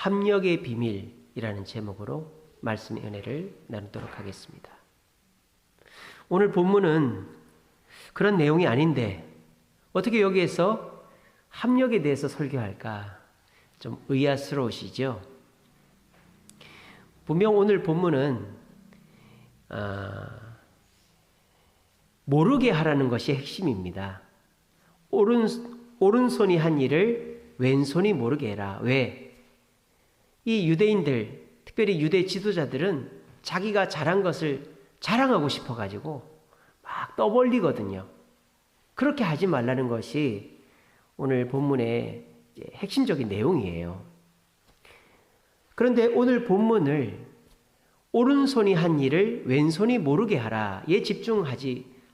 합력의 비밀이라는 제목으로 말씀의 은혜를 나누도록 하겠습니다. 오늘 본문은 그런 내용이 아닌데 어떻게 여기에서 합력에 대해서 설교할까? 좀 의아스러우시죠? 분명 오늘 본문은 모르게 하라는 것이 핵심입니다. 오른손이 한 일을 왼손이 모르게 해라. 왜? 이 유대인들, 특별히 유대 지도자들은 자기가 잘한 것을 자랑하고 싶어가지고 막 떠벌리거든요. 그렇게 하지 말라는 것이 오늘 본문의 핵심적인 내용이에요. 그런데 오늘 본문을 오른손이 한 일을 왼손이 모르게 하라에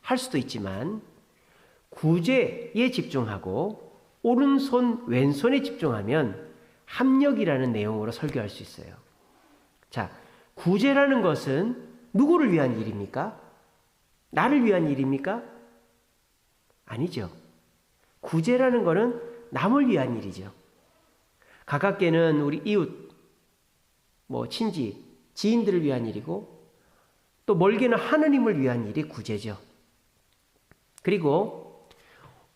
할 수도 있지만 구제에 집중하고 오른손 왼손에 집중하면 합력이라는 내용으로 설교할 수 있어요. 자, 구제라는 것은 누구를 위한 일입니까? 나를 위한 일입니까? 아니죠. 구제라는 것은 남을 위한 일이죠. 가깝게는 우리 이웃, 친지, 지인들을 위한 일이고 또 멀게는 하느님을 위한 일이 구제죠. 그리고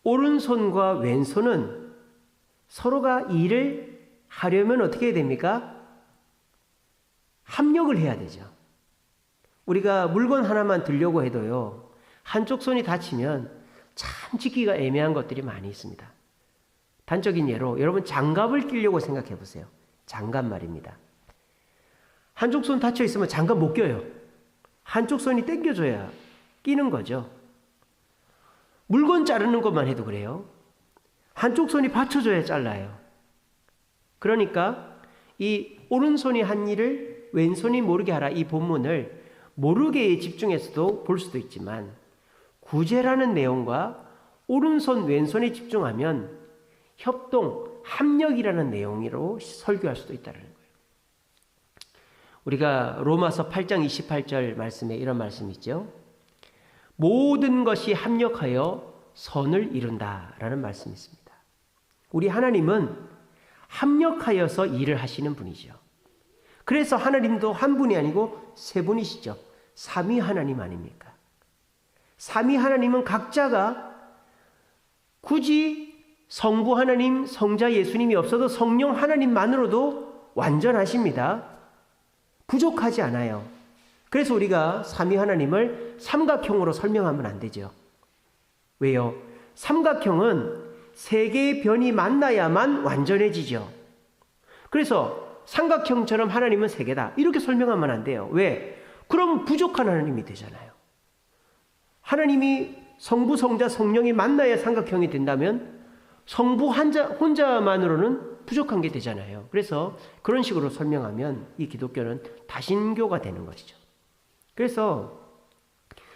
오른손과 왼손은 서로가 일을 하려면 어떻게 해야 됩니까? 합력을 해야 되죠. 우리가 물건 하나만 들려고 해도요, 한쪽 손이 다치면 참 지키기가 애매한 것들이 많이 있습니다. 단적인 예로 여러분 장갑을 끼려고 생각해 보세요. 장갑 말입니다. 한쪽 손 다쳐 있으면 장갑 못 껴요. 한쪽 손이 당겨줘야 끼는 거죠. 물건 자르는 것만 해도 그래요. 한쪽 손이 받쳐줘야 잘라요. 그러니까 이 오른손이 한 일을 왼손이 모르게 하라, 이 본문을 모르게에 집중해서도 볼 수도 있지만 구제라는 내용과 오른손 왼손에 집중하면 협동, 합력이라는 내용으로 설교할 수도 있다는 거예요. 우리가 로마서 8장 28절 말씀에 이런 말씀이 있죠. 모든 것이 합력하여 선을 이룬다라는 말씀이 있습니다. 우리 하나님은 합력하여서 일을 하시는 분이죠. 그래서 하나님도 한 분이 아니고 세 분이시죠. 삼위 하나님 아닙니까? 삼위 하나님은 각자가 굳이 성부 하나님, 성자 예수님이 없어도 성령 하나님만으로도 완전하십니다. 부족하지 않아요. 그래서 우리가 삼위 하나님을 삼각형으로 설명하면 안 되죠. 왜요? 삼각형은 세 개의 변이 만나야만 완전해지죠. 그래서 삼각형처럼 하나님은 세 개다, 이렇게 설명하면 안 돼요. 왜? 그럼 부족한 하나님이 되잖아요. 하나님이 성부, 성자, 성령이 만나야 삼각형이 된다면 성부 혼자만으로는 부족한 게 되잖아요. 그래서 그런 식으로 설명하면 이 기독교는 다신교가 되는 것이죠. 그래서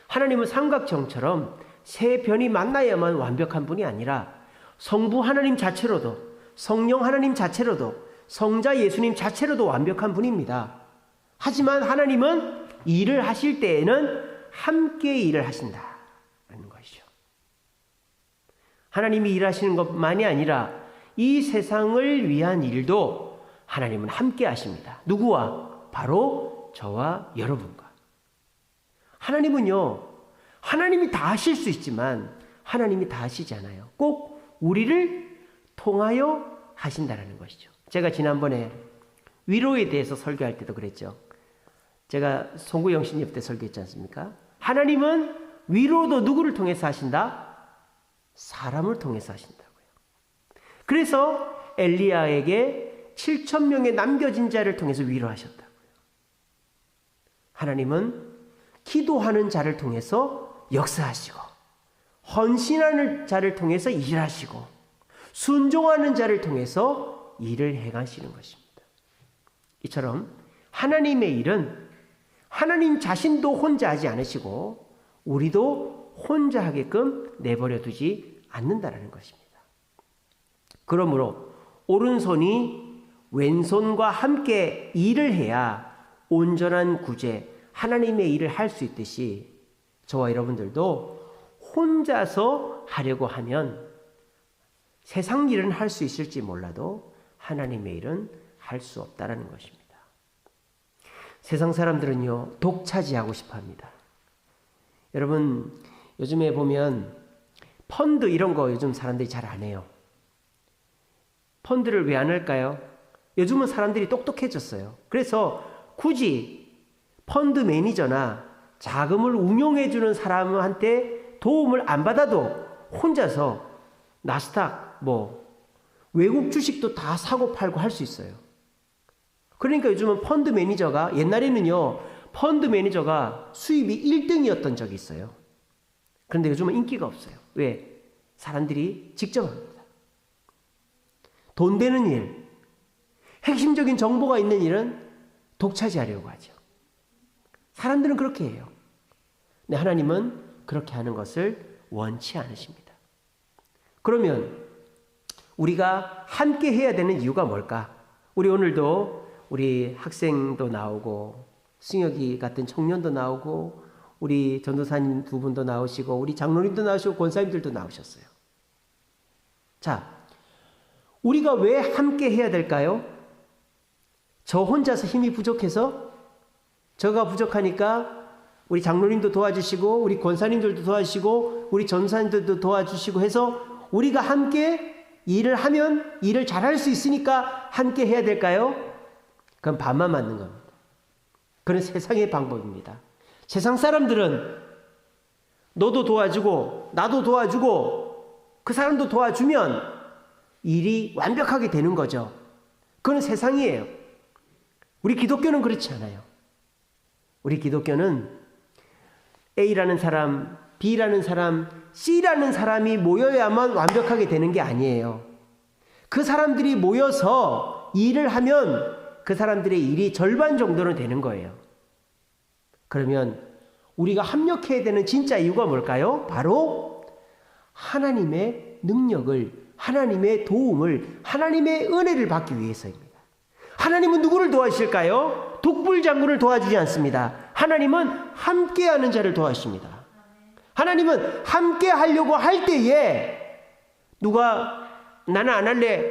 하나님은 삼각형처럼 세 변이 만나야만 완벽한 분이 아니라 성부 하나님 자체로도, 성령 하나님 자체로도, 성자 예수님 자체로도 완벽한 분입니다. 하지만 하나님은 일을 하실 때에는 함께 일을 하신다는 것이죠. 하나님이 일하시는 것만이 아니라 이 세상을 위한 일도 하나님은 함께 하십니다. 누구와? 바로 저와 여러분과. 하나님은요, 하나님이 다 하실 수 있지만 하나님이 다 하시지 않아요. 꼭 우리를 통하여 하신다는 것이죠. 제가 지난번에 위로에 대해서 설교할 때도 그랬죠. 제가 송구영 신입 때 설교했지 않습니까? 하나님은 위로도 누구를 통해서 하신다? 사람을 통해서 하신다고요. 그래서 엘리야에게 7,000명의 남겨진 자를 통해서 위로하셨다고요. 하나님은 기도하는 자를 통해서 역사하시고, 헌신하는 자를 통해서 일하시고, 순종하는 자를 통해서 일을 행하시는 것입니다. 이처럼 하나님의 일은 하나님 자신도 혼자 하지 않으시고 우리도 혼자 하게끔 내버려 두지 않는다는 것입니다. 그러므로 오른손이 왼손과 함께 일을 해야 온전한 구제, 하나님의 일을 할 수 있듯이 저와 여러분들도 혼자서 하려고 하면 세상 일은 할 수 있을지 몰라도 하나님의 일은 할 수 없다라는 것입니다. 세상 사람들은요, 독차지하고 싶어 합니다. 여러분, 요즘에 보면 펀드 이런 거 요즘 사람들이 잘 안 해요. 펀드를 왜 안 할까요? 요즘은 사람들이 똑똑해졌어요. 그래서 굳이 펀드 매니저나 자금을 운용해주는 사람한테 도움을 안 받아도 혼자서 나스닥, 외국 주식도 다 사고 팔고 할 수 있어요. 그러니까 요즘은 펀드 매니저가, 옛날에는요, 펀드 매니저가 수입이 1등이었던 적이 있어요. 그런데 요즘은 인기가 없어요. 왜? 사람들이 직접 합니다. 돈 되는 일, 핵심적인 정보가 있는 일은 독차지하려고 하죠. 사람들은 그렇게 해요. 근데 하나님은 그렇게 하는 것을 원치 않으십니다. 그러면 우리가 함께 해야 되는 이유가 뭘까? 우리 오늘도 우리 학생도 나오고 승혁이 같은 청년도 나오고 우리 전도사님 두 분도 나오시고 우리 장로님도 나오시고 권사님들도 나오셨어요. 자, 우리가 왜 함께 해야 될까요? 저 혼자서 힘이 부족해서? 저가 부족하니까 우리 장로님도 도와주시고 우리 권사님들도 도와주시고 우리 전도사님들도 도와주시고 해서 우리가 함께 일을 하면 일을 잘할 수 있으니까 함께 해야 될까요? 그건 반만 맞는 겁니다. 그건 세상의 방법입니다. 세상 사람들은 너도 도와주고 나도 도와주고 그 사람도 도와주면 일이 완벽하게 되는 거죠. 그건 세상이에요. 우리 기독교는 그렇지 않아요. 우리 기독교는 A라는 사람, B라는 사람, C라는 사람이 모여야만 완벽하게 되는 게 아니에요. 그 사람들이 모여서 일을 하면 그 사람들의 일이 절반 정도는 되는 거예요. 그러면 우리가 합력해야 되는 진짜 이유가 뭘까요? 바로 하나님의 능력을, 하나님의 도움을, 하나님의 은혜를 받기 위해서입니다. 하나님은 누구를 도와주실까요? 독불장군을 도와주지 않습니다. 하나님은 함께하는 자를 도와주십니다. 하나님은 함께 하려고 할 때에 누가 나는 안 할래,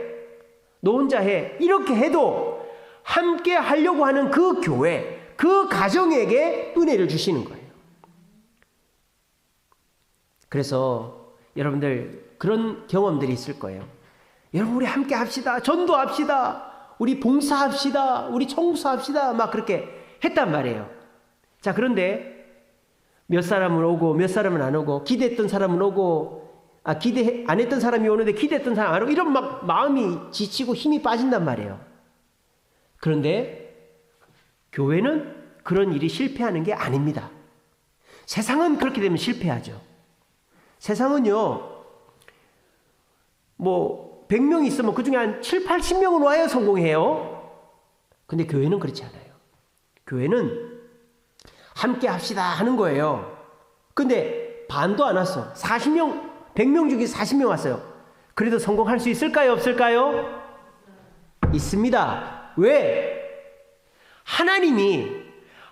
너 혼자 해, 이렇게 해도 함께 하려고 하는 그 교회, 그 가정에게 은혜를 주시는 거예요. 그래서 여러분들 그런 경험들이 있을 거예요. 여러분 우리 함께 합시다. 전도합시다. 우리 봉사합시다. 우리 청소합시다. 막 그렇게 했단 말이에요. 자, 그런데 몇 사람은 오고 몇 사람은 안 오고, 기대했던 사람은 오고, 기대 안 했던 사람이 오는데 기대했던 사람 안 오고, 이런 막 마음이 지치고 힘이 빠진단 말이에요. 그런데 교회는 그런 일이 실패하는 게 아닙니다. 세상은 그렇게 되면 실패하죠. 세상은요, 100명이 있으면 그 중에 한 7, 80명은 와야 성공해요. 근데 교회는 그렇지 않아요. 교회는 함께 합시다 하는 거예요. 근데 반도 안 왔어. 40명, 100명 중에 40명 왔어요. 그래도 성공할 수 있을까요? 없을까요? 있습니다. 왜? 하나님이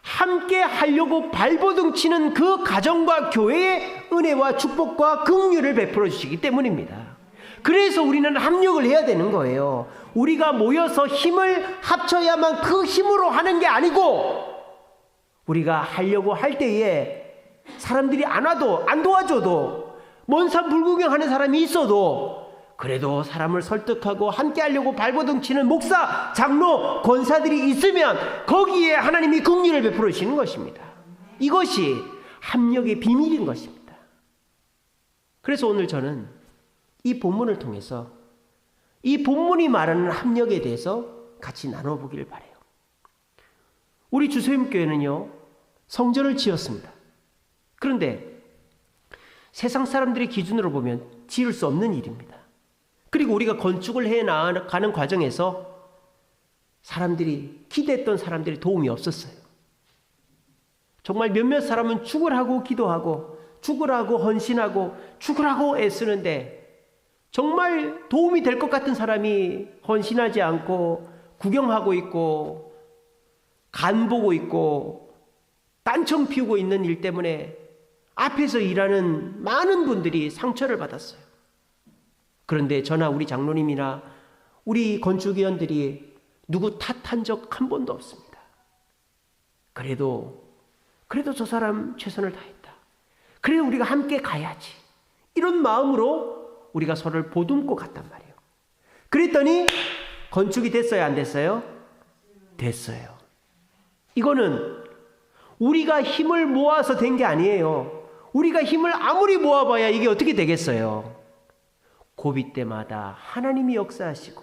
함께 하려고 발버둥 치는 그 가정과 교회에 은혜와 축복과 긍휼을 베풀어 주시기 때문입니다. 그래서 우리는 합력을 해야 되는 거예요. 우리가 모여서 힘을 합쳐야만 그 힘으로 하는 게 아니고, 우리가 하려고 할 때에 사람들이 안 와도 안 도와줘도 먼 산 불구경하는 사람이 있어도 그래도 사람을 설득하고 함께 하려고 발버둥 치는 목사, 장로, 권사들이 있으면 거기에 하나님이 긍휼을 베풀어 주시는 것입니다. 이것이 합력의 비밀인 것입니다. 그래서 오늘 저는 이 본문을 통해서 이 본문이 말하는 합력에 대해서 같이 나눠보기를 바라요. 우리 주소임교회는요, 성전을 지었습니다. 그런데 세상 사람들의 기준으로 보면 지을 수 없는 일입니다. 그리고 우리가 건축을 해 나가는 과정에서 사람들이, 기대했던 사람들이 도움이 없었어요. 정말 몇몇 사람은 죽으라고 기도하고 죽으라고 헌신하고 죽으라고 애쓰는데 정말 도움이 될 것 같은 사람이 헌신하지 않고 구경하고 있고 간 보고 있고 딴청 피우고 있는 일 때문에 앞에서 일하는 많은 분들이 상처를 받았어요. 그런데 저나 우리 장로님이나 우리 건축위원들이 누구 탓한 적 한 번도 없습니다. 그래도 저 사람 최선을 다했다. 그래도 우리가 함께 가야지. 이런 마음으로 우리가 서로를 보듬고 갔단 말이에요. 그랬더니 건축이 됐어요, 안 됐어요? 됐어요. 이거는 우리가 힘을 모아서 된 게 아니에요. 우리가 힘을 아무리 모아봐야 이게 어떻게 되겠어요? 고비 때마다 하나님이 역사하시고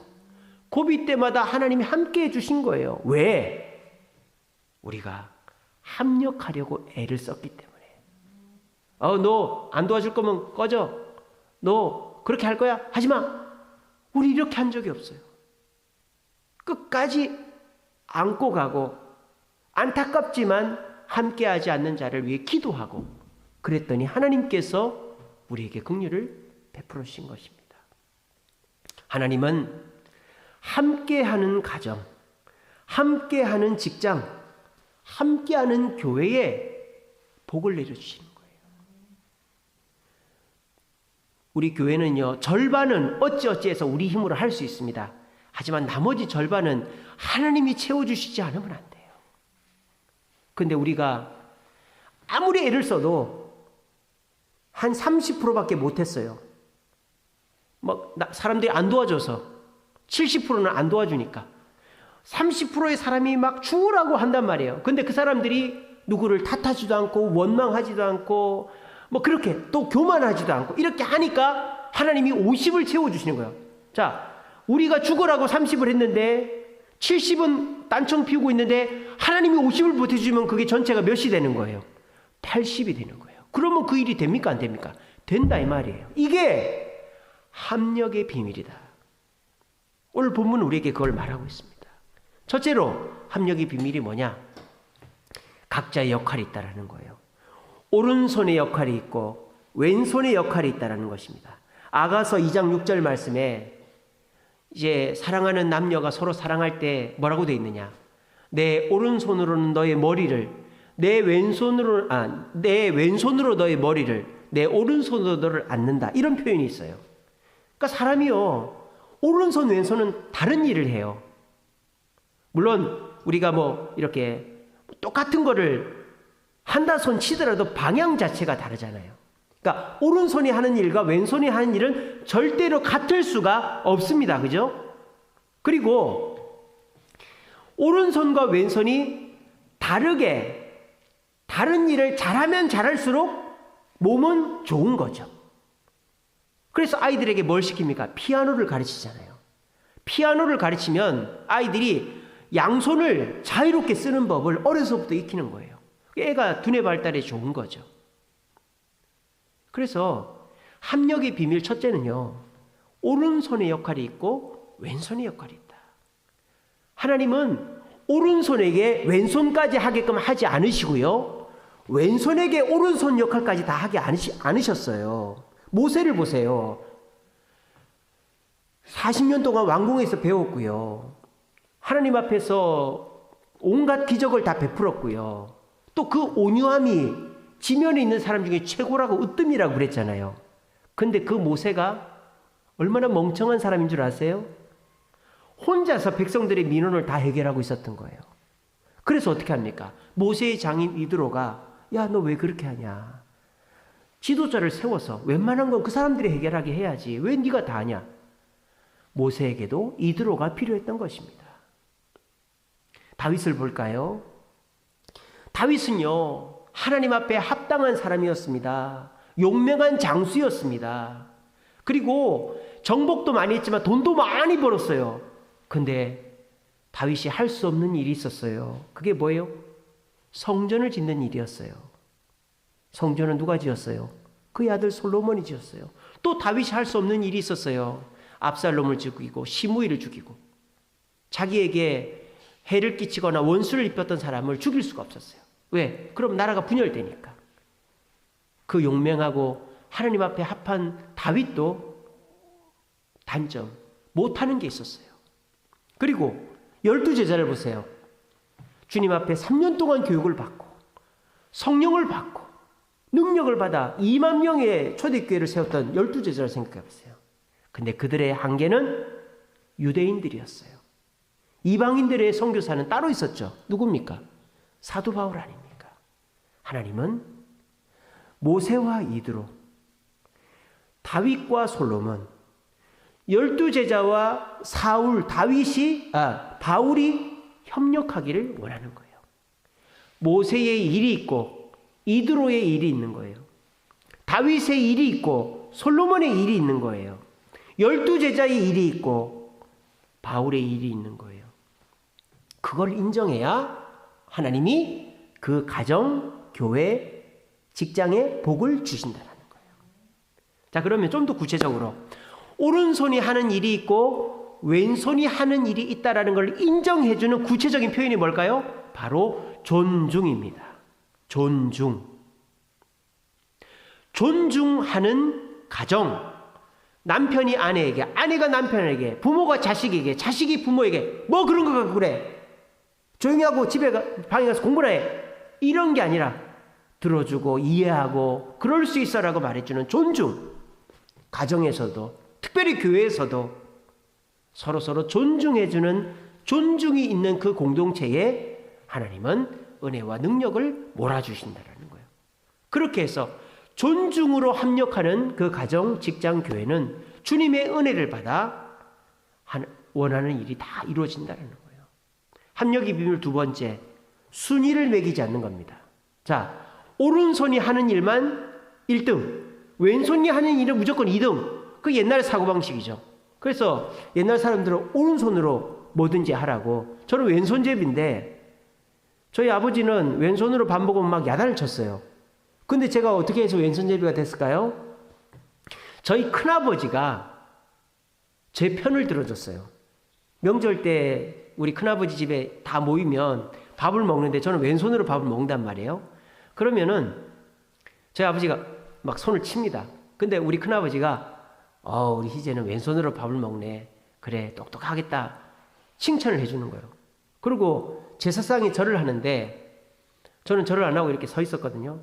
고비 때마다 하나님이 함께 해주신 거예요. 왜? 우리가 합력하려고 애를 썼기 때문에. 너 안 도와줄 거면 꺼져. 너 그렇게 할 거야? 하지 마. 우리 이렇게 한 적이 없어요. 끝까지 안고 가고 안타깝지만 함께하지 않는 자를 위해 기도하고 그랬더니 하나님께서 우리에게 긍휼을 베풀어 주신 것입니다. 하나님은 함께하는 가정, 함께하는 직장, 함께하는 교회에 복을 내려주시는 거예요. 우리 교회는요, 절반은 어찌어찌해서 우리 힘으로 할 수 있습니다. 하지만 나머지 절반은 하나님이 채워주시지 않으면 안 돼요. 근데 우리가 아무리 애를 써도 한 30%밖에 못했어요. 사람들이 안 도와줘서 70%는 안 도와주니까 30%의 사람이 막 죽으라고 한단 말이에요. 근데 그 사람들이 누구를 탓하지도 않고 원망하지도 않고 그렇게 또 교만하지도 않고 이렇게 하니까 하나님이 50을 채워주시는 거예요. 자, 우리가 죽으라고 30을 했는데 70은 딴청 피우고 있는데 하나님이 50을 보태주면 그게 전체가 몇이 되는 거예요? 80이 되는 거예요. 그러면 그 일이 됩니까? 안 됩니까? 된다 이 말이에요. 이게 합력의 비밀이다. 오늘 본문은 우리에게 그걸 말하고 있습니다. 첫째로 합력의 비밀이 뭐냐? 각자의 역할이 있다라는 거예요. 오른손의 역할이 있고 왼손의 역할이 있다라는 것입니다. 아가서 2장 6절 말씀에 이제 사랑하는 남녀가 서로 사랑할 때 뭐라고 되어 있느냐? 내 오른손으로는 너의 머리를, 내 왼손으로 너의 머리를, 내 오른손으로 너를 안는다. 이런 표현이 있어요. 그러니까 사람이요, 오른손 왼손은 다른 일을 해요. 물론 우리가 이렇게 똑같은 거를 한다 손 치더라도 방향 자체가 다르잖아요. 그러니까 오른손이 하는 일과 왼손이 하는 일은 절대로 같을 수가 없습니다. 그죠? 그리고 오른손과 왼손이 다르게 다른 일을 잘하면 잘할수록 몸은 좋은 거죠. 그래서 아이들에게 뭘 시킵니까? 피아노를 가르치잖아요. 피아노를 가르치면 아이들이 양손을 자유롭게 쓰는 법을 어려서부터 익히는 거예요. 애가 두뇌 발달에 좋은 거죠. 그래서 합력의 비밀 첫째는요, 오른손의 역할이 있고 왼손의 역할이 있다. 하나님은 오른손에게 왼손까지 하게끔 하지 않으시고요, 왼손에게 오른손 역할까지 다 하게 않으셨어요. 모세를 보세요. 40년 동안 왕궁에서 배웠고요, 하나님 앞에서 온갖 기적을 다 베풀었고요, 또 그 온유함이 지면에 있는 사람 중에 최고라고 으뜸이라고 그랬잖아요. 근데 그 모세가 얼마나 멍청한 사람인 줄 아세요? 혼자서 백성들의 민원을 다 해결하고 있었던 거예요. 그래서 어떻게 합니까? 모세의 장인 이드로가, 야, 너 왜 그렇게 하냐? 지도자를 세워서 웬만한 건 그 사람들이 해결하게 해야지. 왜 네가 다 하냐? 모세에게도 이드로가 필요했던 것입니다. 다윗을 볼까요? 다윗은요, 하나님 앞에 합당한 사람이었습니다. 용맹한 장수였습니다. 그리고 정복도 많이 했지만 돈도 많이 벌었어요. 근데 다윗이 할 수 없는 일이 있었어요. 그게 뭐예요? 성전을 짓는 일이었어요. 성전은 누가 지었어요? 그의 아들 솔로몬이 지었어요. 또 다윗이 할 수 없는 일이 있었어요. 압살롬을 죽이고 시므이를 죽이고 자기에게 해를 끼치거나 원수를 입혔던 사람을 죽일 수가 없었어요. 왜? 그럼 나라가 분열되니까. 그 용맹하고 하나님 앞에 합한 다윗도 단점, 못하는 게 있었어요. 그리고 12제자를 보세요. 주님 앞에 3년 동안 교육을 받고 성령을 받고 능력을 받아 2만 명의 초대교회를 세웠던 12제자를 생각해 보세요. 근데 그들의 한계는 유대인들이었어요. 이방인들의 선교사는 따로 있었죠. 누굽니까? 사도 바울 아닙니까? 하나님은 모세와 이드로, 다윗과 솔로몬, 12제자와 바울이 협력하기를 원하는 거예요. 모세의 일이 있고 이드로의 일이 있는 거예요. 다윗의 일이 있고 솔로몬의 일이 있는 거예요. 12제자의 일이 있고 바울의 일이 있는 거예요. 그걸 인정해야 하나님이 그 가정, 교회, 직장에 복을 주신다는 거예요. 자, 그러면 좀 더 구체적으로 오른손이 하는 일이 있고 왼손이 하는 일이 있다라는 걸 인정해주는 구체적인 표현이 뭘까요? 바로 존중입니다. 존중하는 가정, 남편이 아내에게, 아내가 남편에게, 부모가 자식에게, 자식이 부모에게 뭐 그런 거 갖고 그래, 조용히 하고 방에 가서 공부나 해, 이런 게 아니라 들어주고 이해하고 그럴 수 있어라고 말해주는 존중. 가정에서도 특별히 교회에서도 서로 존중해주는, 존중이 있는 그 공동체에 하나님은 은혜와 능력을 몰아주신다는 거예요. 그렇게 해서 존중으로 합력하는 그 가정, 직장, 교회는 주님의 은혜를 받아 원하는 일이 다 이루어진다는 거예요. 합력의 비밀 두 번째, 순위를 매기지 않는 겁니다. 자, 오른손이 하는 일만 1등, 왼손이 하는 일은 무조건 2등. 그 옛날 사고방식이죠. 그래서 옛날 사람들은 오른손으로 뭐든지 하라고. 저는 왼손잡이인데 저희 아버지는 왼손으로 밥 먹으면 막 야단을 쳤어요. 근데 제가 어떻게 해서 왼손잡이가 됐을까요? 저희 큰아버지가 제 편을 들어줬어요. 명절 때 우리 큰아버지 집에 다 모이면 밥을 먹는데 저는 왼손으로 밥을 먹는단 말이에요. 그러면은 저희 아버지가 막 손을 칩니다. 근데 우리 큰아버지가 우리 희재는 왼손으로 밥을 먹네. 그래, 똑똑하겠다. 칭찬을 해주는 거예요. 그리고 제사상에 절을 하는데 저는 절을 안 하고 이렇게 서 있었거든요.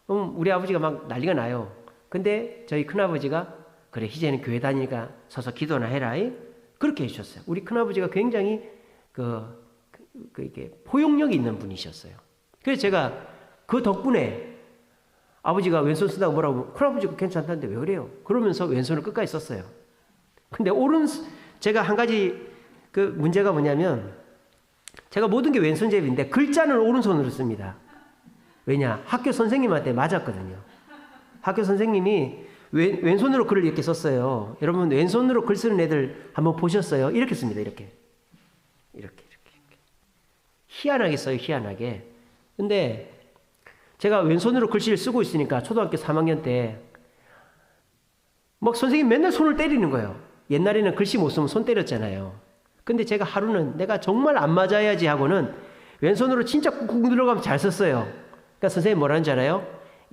우리 아버지가 막 난리가 나요. 근데 저희 큰아버지가 그래, 희재는 교회 다니니까 서서 기도나 해라. 그렇게 해주셨어요. 우리 큰아버지가 굉장히 이게 포용력이 있는 분이셨어요. 그래서 제가 그 덕분에 아버지가 왼손 쓰다가 뭐라고 하면 큰아버지가 괜찮다는데 왜 그래요? 그러면서 왼손을 끝까지 썼어요. 근데 제가 한 가지 그 문제가 뭐냐면 제가 모든 게 왼손잡이인데 글자는 오른손으로 씁니다. 왜냐? 학교 선생님한테 맞았거든요. 학교 선생님이 왼손으로 글을 이렇게 썼어요. 여러분 왼손으로 글 쓰는 애들 한번 보셨어요? 이렇게 씁니다. 이렇게. 희한하게 써요. 희한하게. 근데 제가 왼손으로 글씨를 쓰고 있으니까 초등학교 3학년 때 막 선생님 맨날 손을 때리는 거예요. 옛날에는 글씨 못 쓰면 손 때렸잖아요. 근데 제가 하루는 내가 정말 안 맞아야지 하고는 왼손으로 진짜 꾹꾹 들어가면 잘 썼어요. 그러니까 선생님 뭐라는 줄 알아요?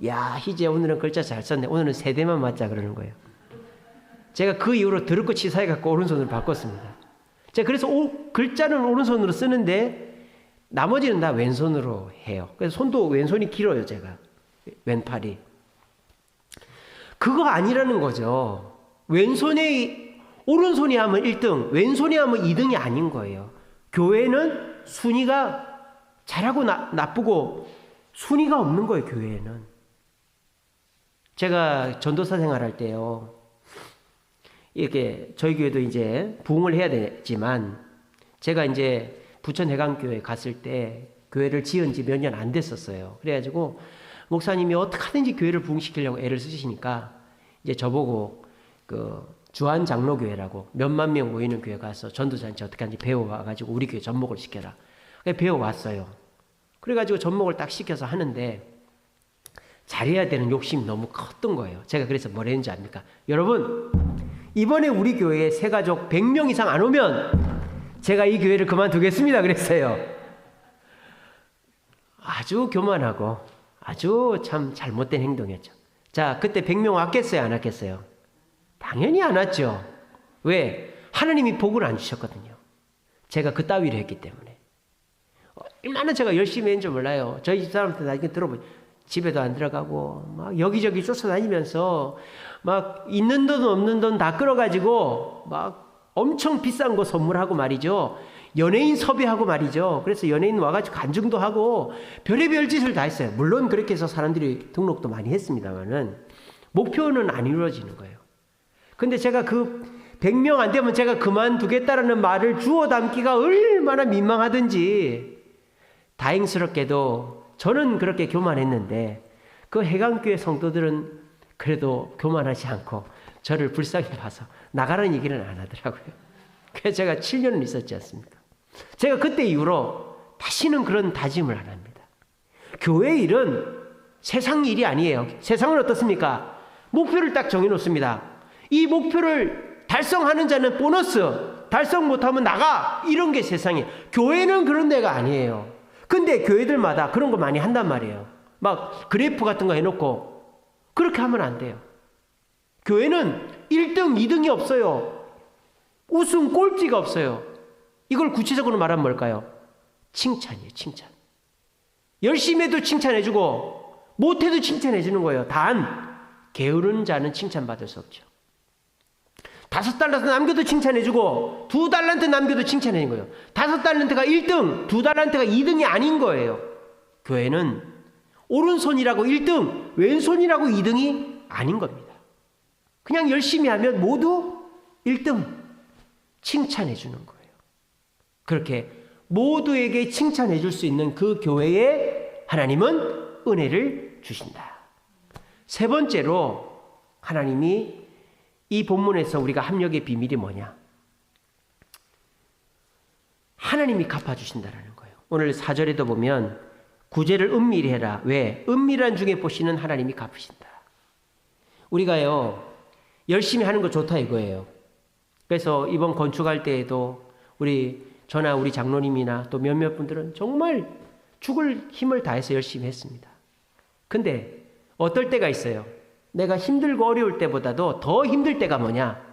야, 희재 오늘은 글자 잘 썼네. 오늘은 3대만 맞자 그러는 거예요. 제가 그 이후로 더럽고 치사해갖고 오른손으로 바꿨습니다. 제가 그래서 글자는 오른손으로 쓰는데 나머지는 다 왼손으로 해요. 그래서 손도 왼손이 길어요, 제가. 왼팔이. 그거 아니라는 거죠. 오른손이 하면 1등, 왼손이 하면 2등이 아닌 거예요. 교회는 순위가 잘하고 나쁘고 순위가 없는 거예요, 교회에는. 제가 전도사 생활할 때요. 이렇게 저희 교회도 이제 부흥을 해야 되지만 제가 이제 부천 해강교회 갔을 때 교회를 지은 지 몇 년 안 됐었어요. 그래가지고 목사님이 어떻게 하든지 교회를 부흥시키려고 애를 쓰시니까 이제 저보고 그 주한 장로교회라고 몇만 명 모이는 교회 가서 전도자한테 어떻게 하는지 배워와가지고 우리 교회 접목을 시켜라. 배워왔어요. 그래가지고 접목을 딱 시켜서 하는데 잘해야 되는 욕심이 너무 컸던 거예요. 제가 그래서 뭘 했는지 압니까? 여러분, 이번에 우리 교회에 새가족 100명 이상 안 오면 제가 이 교회를 그만두겠습니다. 그랬어요. 아주 교만하고 아주 참 잘못된 행동이었죠. 자, 그때 100명 왔겠어요? 안 왔겠어요? 당연히 안 왔죠. 왜? 하나님이 복을 안 주셨거든요. 제가 그따위를 했기 때문에. 얼마나 제가 열심히 했는지 몰라요. 저희 집 사람한테 나중에 들어보죠. 집에도 안 들어가고 막 여기저기 쫓아다니면서 막 있는 돈 없는 돈 다 끌어가지고 막 엄청 비싼 거 선물하고 말이죠. 연예인 섭외하고 말이죠. 그래서 연예인 와가지고 간증도 하고 별의별 짓을 다 했어요. 물론 그렇게 해서 사람들이 등록도 많이 했습니다만은 목표는 안 이루어지는 거예요. 근데 제가 그 100명 안 되면 제가 그만두겠다라는 말을 주워 담기가 얼마나 민망하든지, 다행스럽게도 저는 그렇게 교만했는데 그 해강교회 성도들은 그래도 교만하지 않고 저를 불쌍히 봐서 나가라는 얘기는 안 하더라고요. 그래서 제가 7년은 있었지 않습니까? 제가 그때 이후로 다시는 그런 다짐을 안 합니다. 교회 일은 세상 일이 아니에요. 세상은 어떻습니까? 목표를 딱 정해놓습니다. 이 목표를 달성하는 자는 보너스, 달성 못하면 나가, 이런 게 세상이에요. 교회는 그런 데가 아니에요. 근데 교회들마다 그런 거 많이 한단 말이에요. 막 그래프 같은 거 해놓고. 그렇게 하면 안 돼요. 교회는 1등, 2등이 없어요. 우승 꼴찌가 없어요. 이걸 구체적으로 말하면 뭘까요? 칭찬이에요. 칭찬. 열심히 해도 칭찬해주고 못해도 칭찬해주는 거예요. 단 게으른 자는 칭찬받을 수 없죠. 5달란트 남겨도 칭찬해주고 2달란트 남겨도 칭찬해주는 거예요. 5달란트가 1등, 2달란트가 2등이 아닌 거예요. 교회는 오른손이라고 1등, 왼손이라고 2등이 아닌 겁니다. 그냥 열심히 하면 모두 1등 칭찬해주는 거예요. 그렇게 모두에게 칭찬해줄 수 있는 그 교회에 하나님은 은혜를 주신다. 세 번째로 하나님이 이 본문에서 우리가 합력의 비밀이 뭐냐? 하나님이 갚아주신다라는 거예요. 오늘 4절에도 보면 구제를 은밀히 해라. 왜? 은밀한 중에 보시는 하나님이 갚으신다. 우리가요 열심히 하는 거 좋다 이거예요. 그래서 이번 건축할 때에도 저나 우리 장로님이나 또 몇몇 분들은 정말 죽을 힘을 다해서 열심히 했습니다. 근데 어떨 때가 있어요. 내가 힘들고 어려울 때보다도 더 힘들 때가 뭐냐?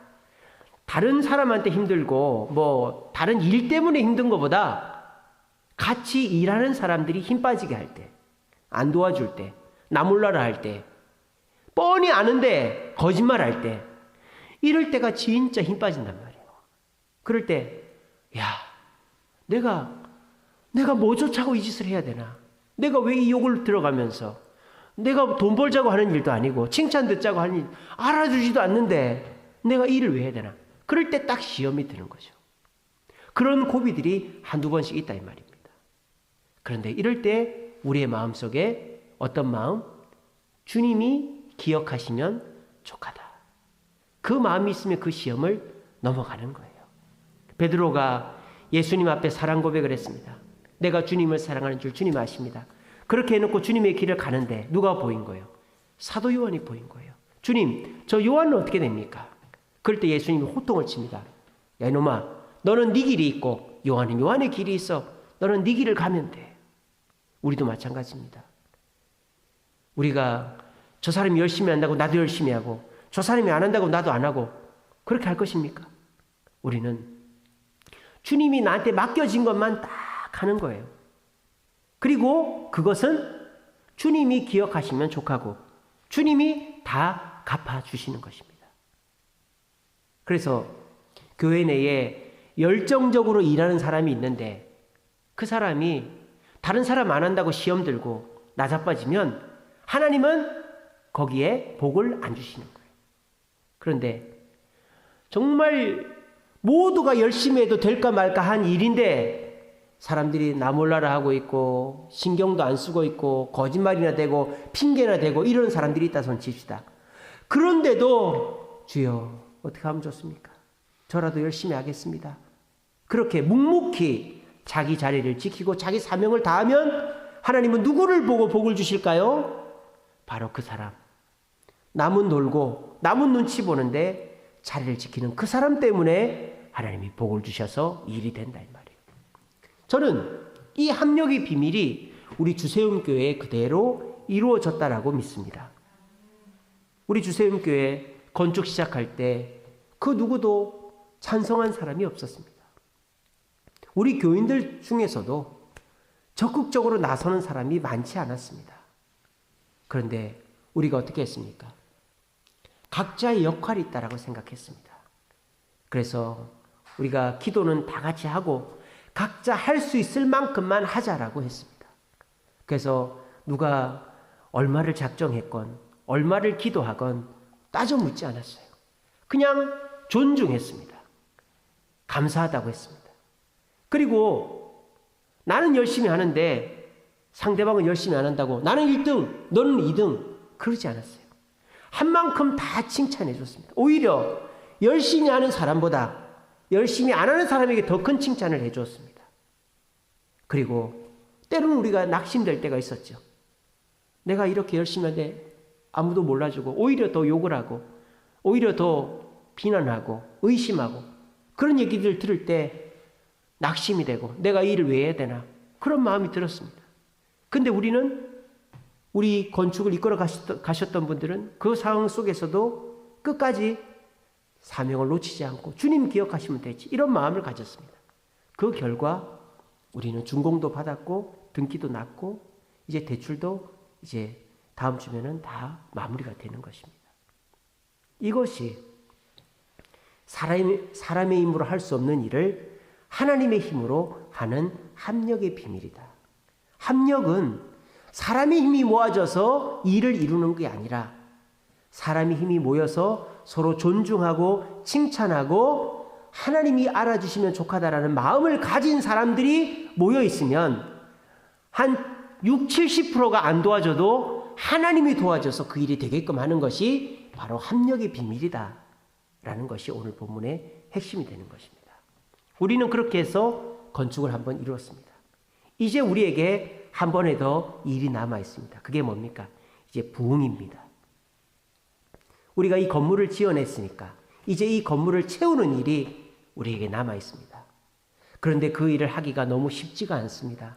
다른 사람한테 힘들고 다른 일 때문에 힘든 것보다 같이 일하는 사람들이 힘 빠지게 할 때, 안 도와줄 때, 나 몰라라 할 때, 뻔히 아는데 거짓말할 때, 이럴 때가 진짜 힘 빠진단 말이에요. 그럴 때 내가 뭐 좋자고 이 짓을 해야 되나? 내가 왜 이 욕을 들어가면서 내가 돈 벌자고 하는 일도 아니고 칭찬 듣자고 하는 일 알아주지도 않는데 내가 이 일을 왜 해야 되나? 그럴 때 딱 시험이 드는 거죠. 그런 고비들이 한두 번씩 있다 이 말입니다. 그런데 이럴 때 우리의 마음속에 어떤 마음? 주님이 기억하시면 족하다. 그 마음이 있으면 그 시험을 넘어가는 거예요. 베드로가 예수님 앞에 사랑 고백을 했습니다. 내가 주님을 사랑하는 줄 주님 아십니다. 그렇게 해놓고 주님의 길을 가는데 누가 보인 거예요? 사도 요한이 보인 거예요. 주님, 저 요한은 어떻게 됩니까? 그럴 때 예수님이 호통을 칩니다. 야 이놈아, 너는 네 길이 있고 요한은 요한의 길이 있어. 너는 네 길을 가면 돼. 우리도 마찬가지입니다. 우리가 저 사람이 열심히 한다고 나도 열심히 하고 저 사람이 안 한다고 나도 안 하고 그렇게 할 것입니까? 우리는 주님이 나한테 맡겨진 것만 딱 하는 거예요. 그리고 그것은 주님이 기억하시면 족하고 주님이 다 갚아주시는 것입니다. 그래서 교회 내에 열정적으로 일하는 사람이 있는데 그 사람이 다른 사람 안 한다고 시험 들고 나자빠지면 하나님은 거기에 복을 안 주시는 거예요. 그런데 정말 모두가 열심히 해도 될까 말까 한 일인데 사람들이 나 몰라라 하고 있고 신경도 안 쓰고 있고 거짓말이나 되고 핑계나 대고 이런 사람들이 있다 손 칩시다. 그런데도 주여 어떻게 하면 좋습니까? 저라도 열심히 하겠습니다. 그렇게 묵묵히 자기 자리를 지키고 자기 사명을 다하면 하나님은 누구를 보고 복을 주실까요? 바로 그 사람. 남은 놀고 남은 눈치 보는데 자리를 지키는 그 사람 때문에 하나님이 복을 주셔서 일이 된다 이 말이에요. 저는 이 합력의 비밀이 우리 주세움교회에 그대로 이루어졌다라고 믿습니다. 우리 주세움교회 건축 시작할 때 그 누구도 찬성한 사람이 없었습니다. 우리 교인들 중에서도 적극적으로 나서는 사람이 많지 않았습니다. 그런데 우리가 어떻게 했습니까? 각자의 역할이 있다라고 생각했습니다. 그래서 우리가 기도는 다 같이 하고 각자 할 수 있을 만큼만 하자라고 했습니다. 그래서 누가 얼마를 작정했건 얼마를 기도하건 따져 묻지 않았어요. 그냥 존중했습니다. 감사하다고 했습니다. 그리고 나는 열심히 하는데 상대방은 열심히 안 한다고 나는 1등, 너는 2등 그러지 않았어요. 한 만큼 다 칭찬해 줬습니다. 오히려 열심히 하는 사람보다 열심히 안 하는 사람에게 더 큰 칭찬을 해 줬습니다. 그리고 때로는 우리가 낙심될 때가 있었죠. 내가 이렇게 열심히 하는데 아무도 몰라주고 오히려 더 욕을 하고 오히려 더 비난하고 의심하고 그런 얘기들 들을 때 낙심이 되고 내가 이 일을 왜 해야 되나 그런 마음이 들었습니다. 근데 우리 건축을 이끌어 가셨던 분들은 그 상황 속에서도 끝까지 사명을 놓치지 않고 주님 기억하시면 되지 이런 마음을 가졌습니다. 그 결과 우리는 준공도 받았고 등기도 났고 이제 대출도 이제 다음 주면은 다 마무리가 되는 것입니다. 이것이 사람의 힘으로 할 수 없는 일을 하나님의 힘으로 하는 합력의 비밀이다. 합력은 사람의 힘이 모아져서 일을 이루는 게 아니라 사람의 힘이 모여서 서로 존중하고 칭찬하고 하나님이 알아주시면 좋겠다라는 마음을 가진 사람들이 모여 있으면 한 60, 70%가 안 도와줘도 하나님이 도와줘서 그 일이 되게끔 하는 것이 바로 합력의 비밀이다 라는 것이 오늘 본문의 핵심이 되는 것입니다. 우리는 그렇게 해서 건축을 한번 이루었습니다. 이제 우리에게 한 번에 더 일이 남아 있습니다. 그게 뭡니까? 이제 부흥입니다. 우리가 이 건물을 지어냈으니까 이제 이 건물을 채우는 일이 우리에게 남아 있습니다. 그런데 그 일을 하기가 너무 쉽지가 않습니다.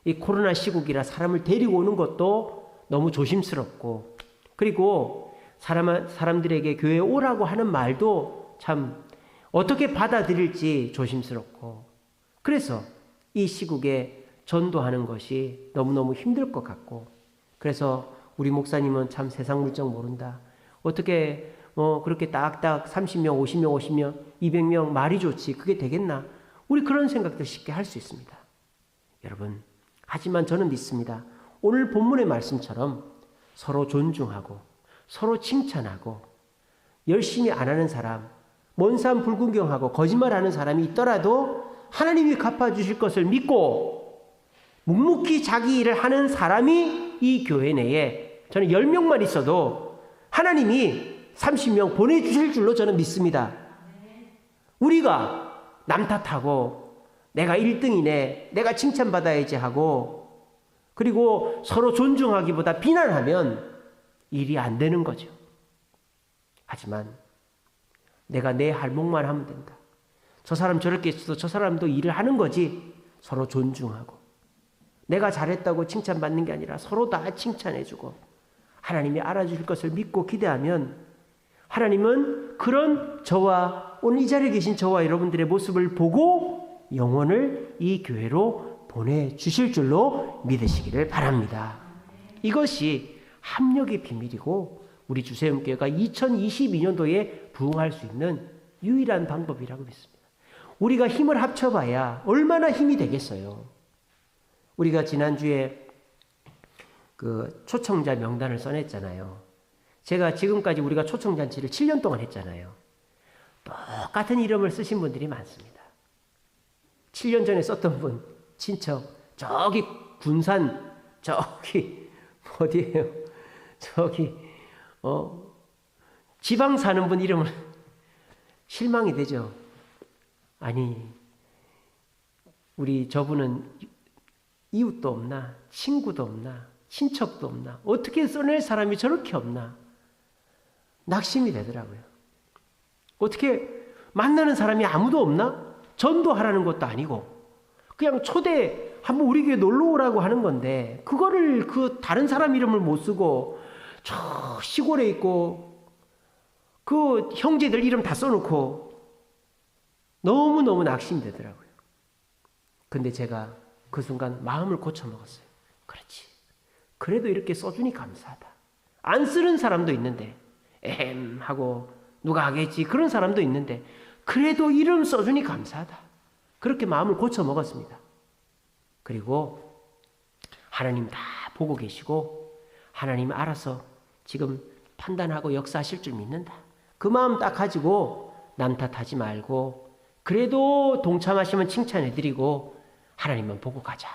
이 코로나 시국이라 사람을 데리고 오는 것도 너무 조심스럽고 그리고 사람들에게 교회에 오라고 하는 말도 참 어떻게 받아들일지 조심스럽고 그래서 이 시국에 전도하는 것이 너무너무 힘들 것 같고 그래서 우리 목사님은 참 세상 물정 모른다. 어떻게 그렇게 딱딱 30명, 50명, 200명 말이 좋지 그게 되겠나? 우리 그런 생각들 쉽게 할 수 있습니다. 여러분 하지만 저는 믿습니다. 오늘 본문의 말씀처럼 서로 존중하고 서로 칭찬하고 열심히 안 하는 사람, 먼 산 불구경하고 거짓말하는 사람이 있더라도 하나님이 갚아주실 것을 믿고 묵묵히 자기 일을 하는 사람이 이 교회 내에 저는 10명만 있어도 하나님이 30명 보내주실 줄로 저는 믿습니다. 우리가 남 탓하고 내가 1등이네, 내가 칭찬받아야지 하고 그리고 서로 존중하기보다 비난하면 일이 안 되는 거죠. 하지만 내가 내 할목만 하면 된다. 저 사람 저렇게 했어도 저 사람도 일을 하는 거지. 서로 존중하고 내가 잘했다고 칭찬받는 게 아니라 서로 다 칭찬해주고 하나님이 알아주실 것을 믿고 기대하면 하나님은 그런 저와 오늘 이 자리에 계신 저와 여러분들의 모습을 보고 영혼을 이 교회로 보내주실 줄로 믿으시기를 바랍니다. 이것이 합력의 비밀이고 우리 주세움교회가 2022년도에 부흥할 수 있는 유일한 방법이라고 믿습니다. 우리가 힘을 합쳐봐야 얼마나 힘이 되겠어요. 우리가 지난주에 그 초청자 명단을 써냈잖아요. 제가 지금까지 우리가 초청잔치를 7년 동안 했잖아요. 똑같은 이름을 쓰신 분들이 많습니다. 7년 전에 썼던 분, 친척, 저기 군산, 저기 어디예요? 저기 지방 사는 분 이름을 실망이 되죠. 아니 우리 저분은 이웃도 없나? 친구도 없나? 친척도 없나? 어떻게 써낼 사람이 저렇게 없나? 낙심이 되더라고요. 어떻게 만나는 사람이 아무도 없나? 전도하라는 것도 아니고 그냥 초대 한번 우리 교회 놀러 오라고 하는 건데 그거를 그 다른 사람 이름을 못 쓰고 저 시골에 있고 그 형제들 이름 다 써놓고 너무너무 낙심이 되더라고요. 근데 제가 그 순간 마음을 고쳐먹었어요. 그렇지. 그래도 이렇게 써주니 감사하다. 안 쓰는 사람도 있는데 하고 누가 하겠지 그런 사람도 있는데 그래도 이름 써주니 감사하다. 그렇게 마음을 고쳐 먹었습니다. 그리고 하나님 다 보고 계시고 하나님 알아서 지금 판단하고 역사하실 줄 믿는다. 그 마음 딱 가지고 남 탓하지 말고 그래도 동참하시면 칭찬해드리고 하나님만 보고 가자.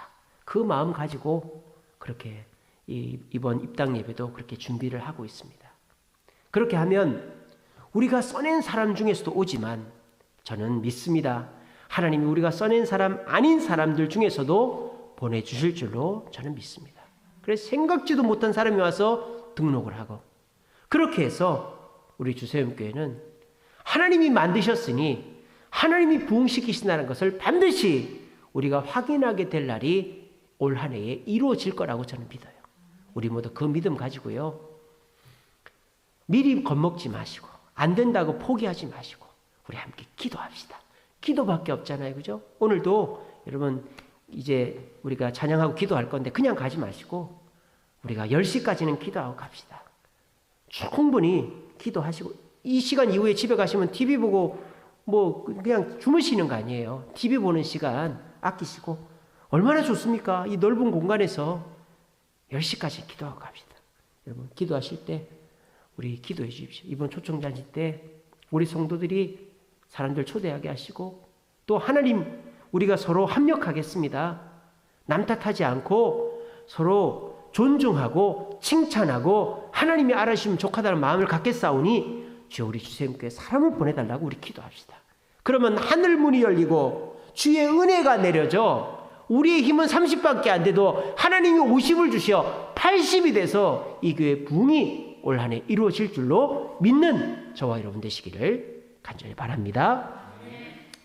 그 마음 가지고 그렇게 이번 입당 예배도 그렇게 준비를 하고 있습니다. 그렇게 하면 우리가 써낸 사람 중에서도 오지만 저는 믿습니다. 하나님이 우리가 써낸 사람 아닌 사람들 중에서도 보내주실 줄로 저는 믿습니다. 그래서 생각지도 못한 사람이 와서 등록을 하고 그렇게 해서 우리 주세움교회는 하나님이 만드셨으니 하나님이 부흥시키신다는 것을 반드시 우리가 확인하게 될 날이 올 한 해에 이루어질 거라고 저는 믿어요. 우리 모두 그 믿음 가지고요. 미리 겁먹지 마시고 안 된다고 포기하지 마시고 우리 함께 기도합시다. 기도밖에 없잖아요. 그죠? 오늘도 여러분 이제 우리가 찬양하고 기도할 건데 그냥 가지 마시고 우리가 10시까지는 기도하고 갑시다. 충분히 기도하시고 이 시간 이후에 집에 가시면 TV 보고 뭐 그냥 주무시는 거 아니에요. TV 보는 시간 아끼시고 얼마나 좋습니까? 이 넓은 공간에서 10시까지 기도하고 갑시다. 여러분 기도하실 때 우리 기도해 주십시오. 이번 초청잔치 때 우리 성도들이 사람들 초대하게 하시고 또 하나님 우리가 서로 합력하겠습니다. 남 탓하지 않고 서로 존중하고 칭찬하고 하나님이 알아주시면 족하다는 마음을 갖겠사오니 주여 우리 주세님께 사람을 보내달라고 우리 기도합시다. 그러면 하늘 문이 열리고 주의 은혜가 내려져 우리의 힘은 30밖에 안 돼도 하나님이 50을 주셔 80이 돼서 이 교회 부흥이 올 한 해 이루어질 줄로 믿는 저와 여러분 되시기를 간절히 바랍니다.